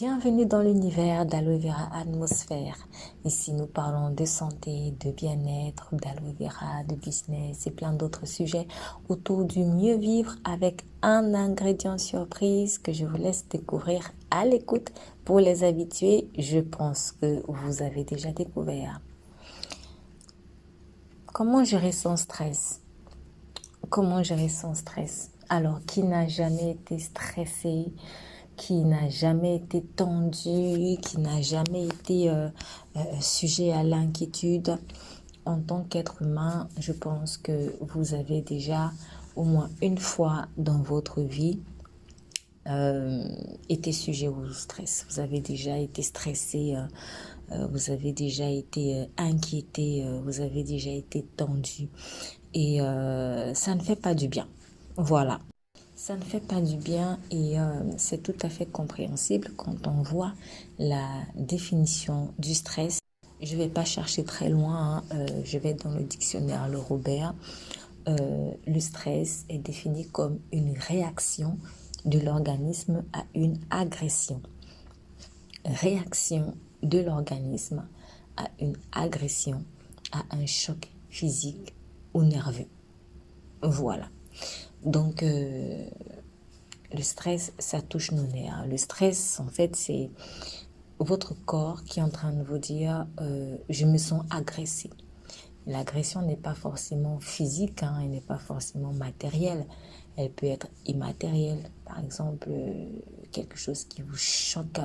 Bienvenue dans l'univers d'Aloe Vera Atmosphère. Ici, nous parlons de santé, de bien-être, d'aloe vera, de business et plein d'autres sujets autour du mieux vivre avec un ingrédient surprise que je vous laisse découvrir à l'écoute. Pour les habitués, je pense que vous avez déjà découvert. Comment gérer son stress? Comment gérer son stress? Alors, qui n'a jamais été stressé? Qui n'a jamais été tendu, qui n'a jamais été sujet à l'inquiétude. En tant qu'être humain, je pense que vous avez déjà au moins une fois dans votre vie été sujet au stress. Vous avez déjà été stressé, vous avez déjà été inquiété, vous avez déjà été tendu. Et ça ne fait pas du bien. Voilà. Ça ne fait pas du bien et c'est tout à fait compréhensible quand on voit la définition du stress. Je ne vais pas chercher très loin, je vais dans le dictionnaire Le Robert. Le stress est défini comme une réaction de l'organisme à une agression. Réaction de l'organisme à une agression, à un choc physique ou nerveux. Voilà. Donc, le stress, ça touche nos nerfs. Le stress, en fait, c'est votre corps qui est en train de vous dire je me sens agressé. L'agression n'est pas forcément physique, hein, elle n'est pas forcément matérielle. Elle peut être immatérielle. Par exemple, quelque chose qui vous choque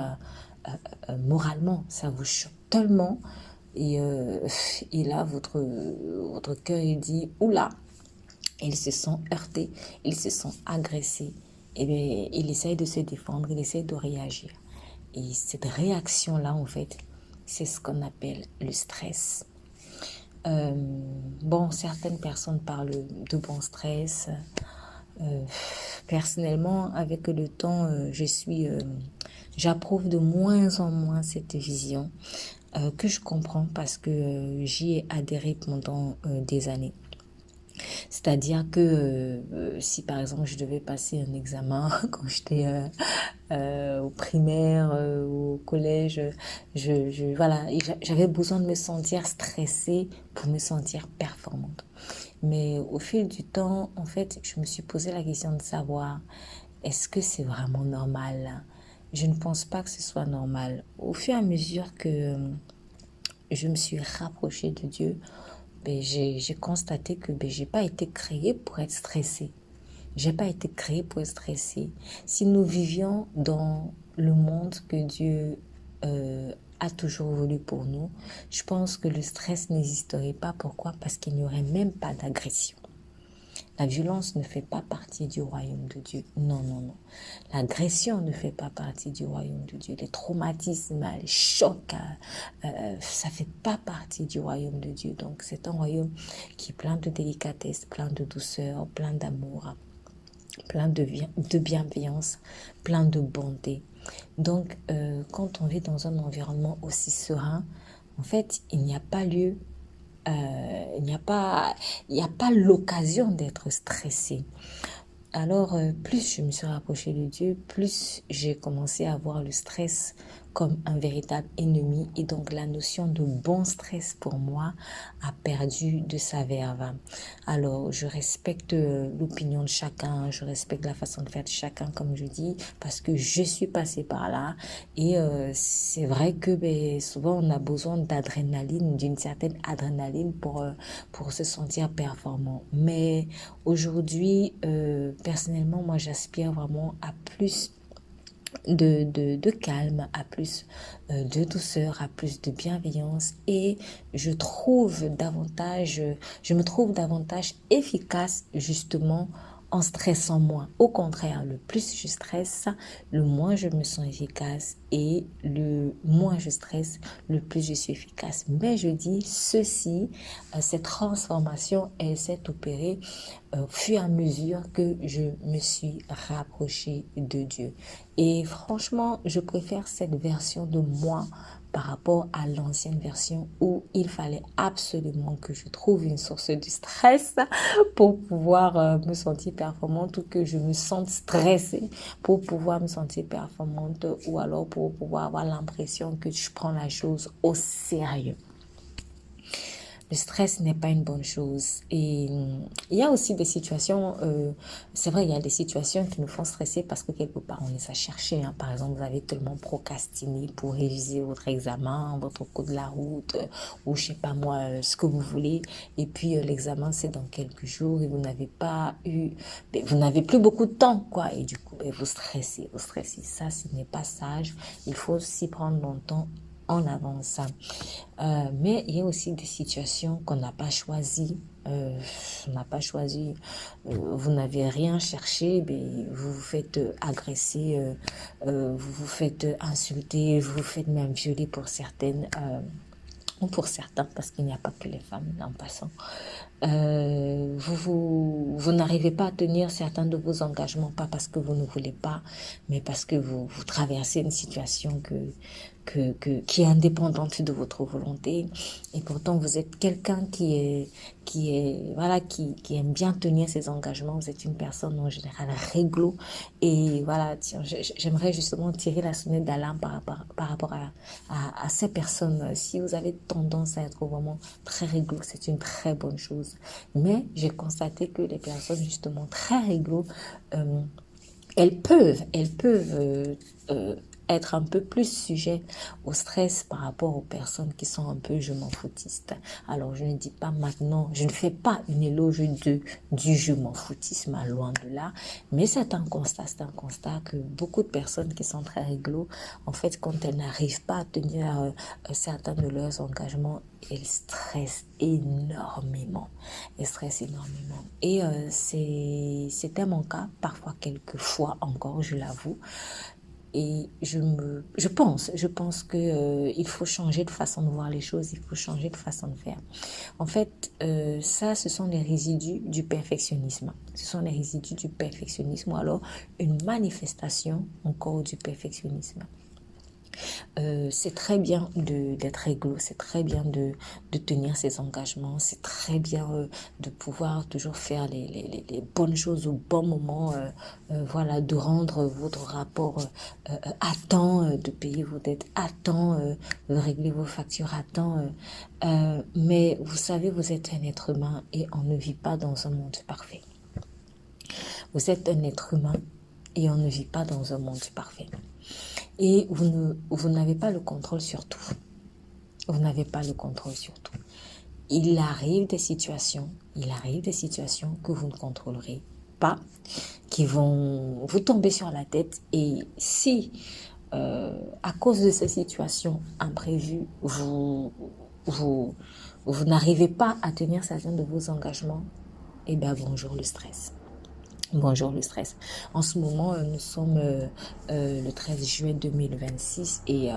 moralement. Ça vous choque tellement. Et là, votre cœur, il dit oula, il se sent heurté, il se sent agressé. Et bien, il essaye de se défendre, il essaye de réagir. Et cette réaction-là, en fait, c'est ce qu'on appelle le stress. Bon, certaines personnes parlent de bon stress. Personnellement, avec le temps, j'approuve de moins en moins cette vision que je comprends parce que j'y ai adhéré pendant des années. C'est-à-dire que si par exemple je devais passer un examen quand j'étais au primaire, au collège, voilà, j'avais besoin de me sentir stressée pour me sentir performante. Mais au fil du temps, en fait, je me suis posé la question de savoir, est-ce que c'est vraiment normal? Je ne pense pas que ce soit normal. Au fur et à mesure que je me suis rapprochée de Dieu, ben, j'ai constaté que ben, j'ai pas été créée pour être stressée. J'ai pas été créée pour être stressée. Si nous vivions dans le monde que Dieu a toujours voulu pour nous, je pense que le stress n'existerait pas. Pourquoi? Parce qu'il n'y aurait même pas d'agression. La violence ne fait pas partie du royaume de Dieu. Non, non, non. L'agression ne fait pas partie du royaume de Dieu. Les traumatismes, les chocs, ça fait pas partie du royaume de Dieu. Donc, c'est un royaume qui est plein de délicatesse, plein de douceur, plein d'amour, plein de bienveillance, plein de bonté. Donc, quand on vit dans un environnement aussi serein, en fait, il n'y a pas lieu il n'y a pas, l'occasion d'être stressé. Alors, plus je me suis rapprochée de Dieu, plus j'ai commencé à voir le stress comme un véritable ennemi. Et donc, la notion de bon stress pour moi a perdu de sa verve. Alors, je respecte l'opinion de chacun, je respecte la façon de faire de chacun, comme je dis, parce que je suis passée par là. Et c'est vrai que ben, souvent, on a besoin d'adrénaline, d'une certaine adrénaline pour se sentir performant. Mais aujourd'hui, personnellement, moi, j'aspire vraiment à plus de calme, à plus de douceur, à plus de bienveillance et je me trouve davantage efficace justement en stressant moins. Au contraire, le plus je stresse, le moins je me sens efficace et le moins je stresse, le plus je suis efficace. Mais je dis ceci, cette transformation, elle s'est opérée au fur et à mesure que je me suis rapprochée de Dieu. Et franchement, je préfère cette version de moi par rapport à l'ancienne version où il fallait absolument que je trouve une source de stress pour pouvoir me sentir performante ou que je me sente stressée pour pouvoir me sentir performante ou alors pour pouvoir avoir l'impression que je prends la chose au sérieux. Le stress n'est pas une bonne chose. Et il y a aussi des situations, c'est vrai, il y a des situations qui nous font stresser parce que quelque part, on les a cherchées. Hein. Par exemple, vous avez tellement procrastiné pour réviser votre examen, votre cours de la route, ou je sais pas moi, ce que vous voulez. Et puis, l'examen, c'est dans quelques jours et vous n'avez pas eu, vous n'avez plus beaucoup de temps, quoi. Et du coup, vous stressez, vous stressez. Ça, ce n'est pas sage. Il faut s'y prendre longtemps en avance. Mais il y a aussi des situations qu'on n'a pas choisies. On n'a pas choisi, vous n'avez rien cherché, mais vous vous faites agresser, vous vous faites insulter, vous vous faites même violer pour certaines, ou pour certains, parce qu'il n'y a pas que les femmes en passant. Vous n'arrivez pas à tenir certains de vos engagements, pas parce que vous ne voulez pas, mais parce que vous traversez une situation qui est indépendante de votre volonté. Et pourtant, vous êtes quelqu'un qui aime bien tenir ses engagements. Vous êtes une personne en général réglo. Et voilà, tiens, j'aimerais justement tirer la sonnette d'alarme par rapport à ces personnes. Si vous avez tendance à être vraiment très réglo, c'est une très bonne chose. Mais j'ai constaté que les personnes justement très réglo, elles peuvent être un peu plus sujet au stress par rapport aux personnes qui sont un peu je m'en foutistes. Alors je ne dis pas maintenant, je ne fais pas une éloge du je m'en foutisme, loin de là, mais c'est un constat que beaucoup de personnes qui sont très réglo, en fait quand elles n'arrivent pas à tenir certains de leurs engagements, elles stressent énormément. Elles stressent énormément. Et c'était mon cas, parfois quelques fois encore, je l'avoue. Et je pense que il faut changer de façon de voir les choses, il faut changer de façon de faire. En fait, ça, ce sont les résidus du perfectionnisme. Ce sont les résidus du perfectionnisme ou alors une manifestation encore du perfectionnisme. C'est très bien d'être réglo, c'est très bien de tenir ses engagements, c'est très bien de pouvoir toujours faire les bonnes choses au bon moment, voilà, de rendre votre rapport à temps, de payer vos dettes à temps, de régler vos factures à temps. Mais vous savez, vous êtes un être humain et on ne vit pas dans un monde parfait. Vous êtes un être humain et on ne vit pas dans un monde parfait. Et vous n'avez pas le contrôle sur tout. Vous n'avez pas le contrôle sur tout. Il arrive des situations que vous ne contrôlerez pas, qui vont vous tomber sur la tête. Et si, à cause de ces situations imprévues, vous n'arrivez pas à tenir certains de vos engagements, eh bien, bonjour le stress. Bonjour le stress. En ce moment, nous sommes le 13 juin 2026 et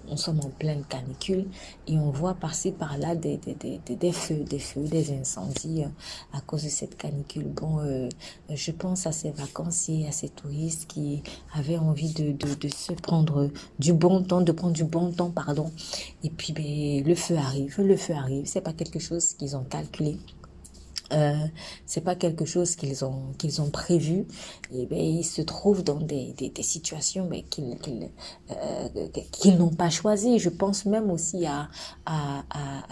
on sommes en pleine canicule et on voit par-ci par-là des feux, des incendies à cause de cette canicule. Bon, je pense à ces vacanciers, à ces touristes qui avaient envie de se prendre du bon temps, de prendre du bon temps, pardon. Et puis, ben, le feu arrive. C'est pas quelque chose qu'ils ont calculé. C'est pas quelque chose qu'ils ont prévu. Et ben ils se trouvent dans des situations mais qu'ils n'ont pas choisi. Je pense même aussi à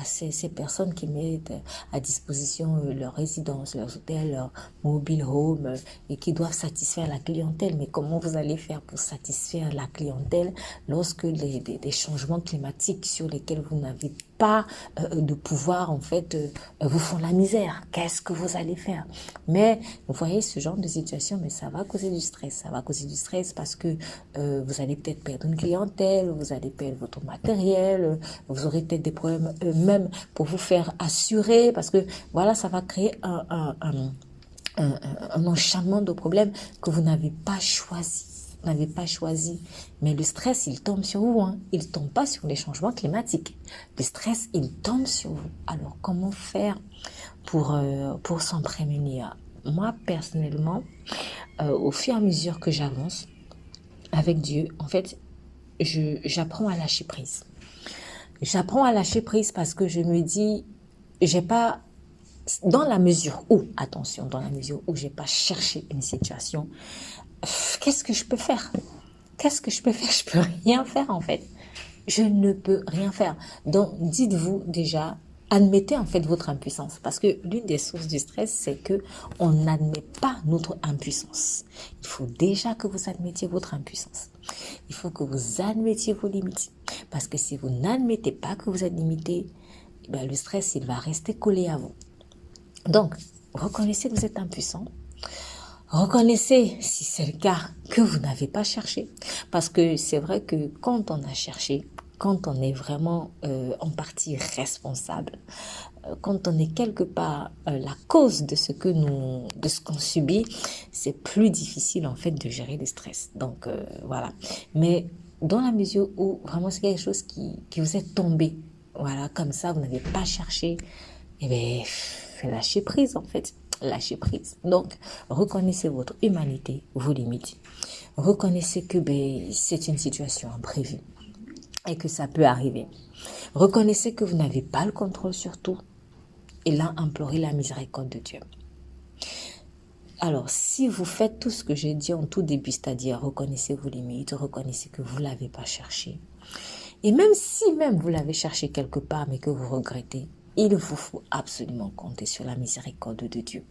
ces personnes qui mettent à disposition leur résidence, leurs hôtels, leur mobile home et qui doivent satisfaire la clientèle. Mais comment vous allez faire pour satisfaire la clientèle lorsque des changements climatiques sur lesquels vous n'avez pas de pouvoir en fait vous font la misère? Qu'est-ce que vous allez faire? Mais vous voyez ce genre de situation, mais ça va causer du stress. Ça va causer du stress parce que vous allez peut-être perdre une clientèle, vous allez perdre votre matériel, vous aurez peut-être des problèmes même pour vous faire assurer parce que voilà, ça va créer un enchaînement de problèmes que vous n'avez pas choisi. Vous n'avez pas choisi. Mais le stress, il tombe sur vous. Hein. Il ne tombe pas sur les changements climatiques. Le stress, il tombe sur vous. Alors, comment faire pour s'en prémunir? Moi, personnellement, au fur et à mesure que j'avance avec Dieu, en fait, j'apprends à lâcher prise. J'apprends à lâcher prise parce que je me dis, j'ai pas, dans la mesure où, attention, dans la mesure où j'ai pas cherché une situation, qu'est-ce que je peux faire? Qu'est-ce que je peux faire? Je peux rien faire en fait. Je ne peux rien faire. Donc, dites-vous déjà, admettez en fait votre impuissance. Parce que l'une des sources du stress, c'est que on n'admet pas notre impuissance. Il faut déjà que vous admettiez votre impuissance. Il faut que vous admettiez vos limites. Parce que si vous n'admettez pas que vous êtes limité, ben, le stress, il va rester collé à vous. Donc, reconnaissez que vous êtes impuissant. Reconnaissez, si c'est le cas, que vous n'avez pas cherché. Parce que c'est vrai que quand on a cherché, quand on est vraiment en partie responsable, quand on est quelque part la cause de ce qu'on subit, c'est plus difficile en fait de gérer le stress. Donc voilà. Mais dans la mesure où vraiment c'est quelque chose qui vous est tombé, voilà, comme ça, vous n'avez pas cherché, eh bien, lâchez prise en fait. Lâchez prise. Donc, reconnaissez votre humanité, vos limites. Reconnaissez que c'est une situation imprévue et que ça peut arriver. Reconnaissez que vous n'avez pas le contrôle sur tout. Et là, implorez la miséricorde de Dieu. Alors, si vous faites tout ce que j'ai dit en tout début, c'est-à-dire reconnaissez vos limites, reconnaissez que vous ne l'avez pas cherché. Et même si vous l'avez cherché quelque part, mais que vous regrettez, il vous faut absolument compter sur la miséricorde de Dieu.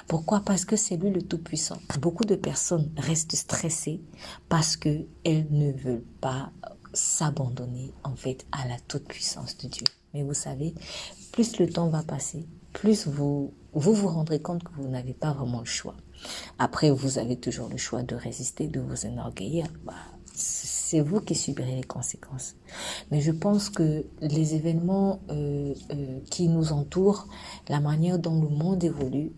Pourquoi? Parce que c'est lui le Tout-Puissant. Beaucoup de personnes restent stressées parce qu'elles ne veulent pas s'abandonner en fait à la toute-puissance de Dieu. Mais vous savez, plus le temps va passer, plus vous rendrez compte que vous n'avez pas vraiment le choix. Après, vous avez toujours le choix de résister, de vous enorgueillir. C'est vous qui subirez les conséquences. Mais je pense que les événements qui nous entourent, la manière dont le monde évolue,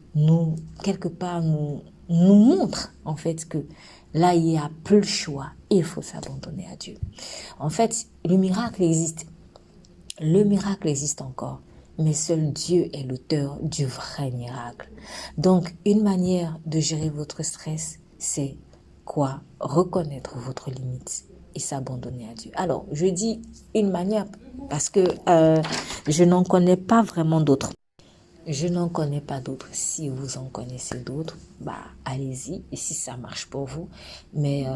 quelque part, nous montrent en fait que là, il n'y a plus le choix. Il faut s'abandonner à Dieu. En fait, le miracle existe. Le miracle existe encore. Mais seul Dieu est l'auteur du vrai miracle. Donc, une manière de gérer votre stress, c'est quoi? Reconnaître votre limite et s'abandonner à Dieu. Alors, je dis une manière parce que je n'en connais pas vraiment d'autres. Je n'en connais pas d'autres. Si vous en connaissez d'autres, allez-y. Et si ça marche pour vous. Mais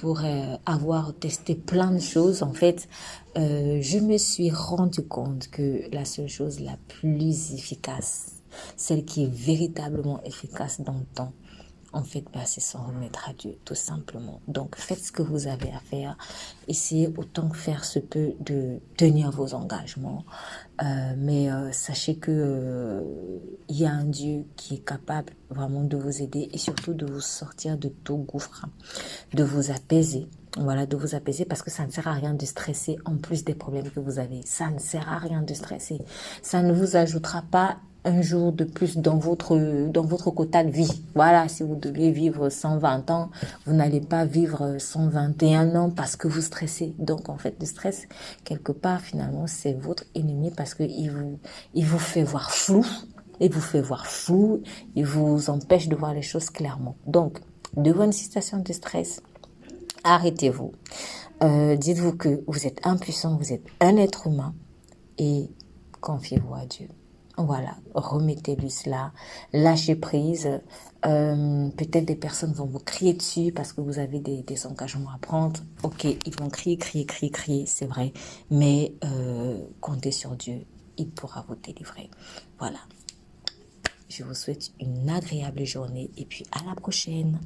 pour avoir testé plein de choses, en fait, je me suis rendu compte que la seule chose la plus efficace, celle qui est véritablement efficace dans le temps, en fait, c'est s'en remettre à Dieu, tout simplement. Donc, faites ce que vous avez à faire. Essayez autant que faire se peut de tenir vos engagements. Mais sachez que il y a un Dieu qui est capable vraiment de vous aider et surtout de vous sortir de tout gouffre, de vous apaiser. Voilà, de vous apaiser parce que ça ne sert à rien de stresser en plus des problèmes que vous avez. Ça ne sert à rien de stresser. Ça ne vous ajoutera pas un jour de plus dans votre quota de vie. Voilà, si vous devez vivre 120 ans, vous n'allez pas vivre 121 ans parce que vous stressez. Donc, en fait, le stress, quelque part, finalement, c'est votre ennemi parce qu'il vous fait voir flou. Il vous fait voir flou. Il vous empêche de voir les choses clairement. Donc, devant une situation de stress, arrêtez-vous. Dites-vous que vous êtes impuissant, vous êtes un être humain et confiez-vous à Dieu. Voilà, remettez-lui cela, lâchez prise. Peut-être des personnes vont vous crier dessus parce que vous avez des engagements à prendre. Ok, ils vont crier, c'est vrai. Mais comptez sur Dieu, il pourra vous délivrer. Voilà. Je vous souhaite une agréable journée et puis à la prochaine.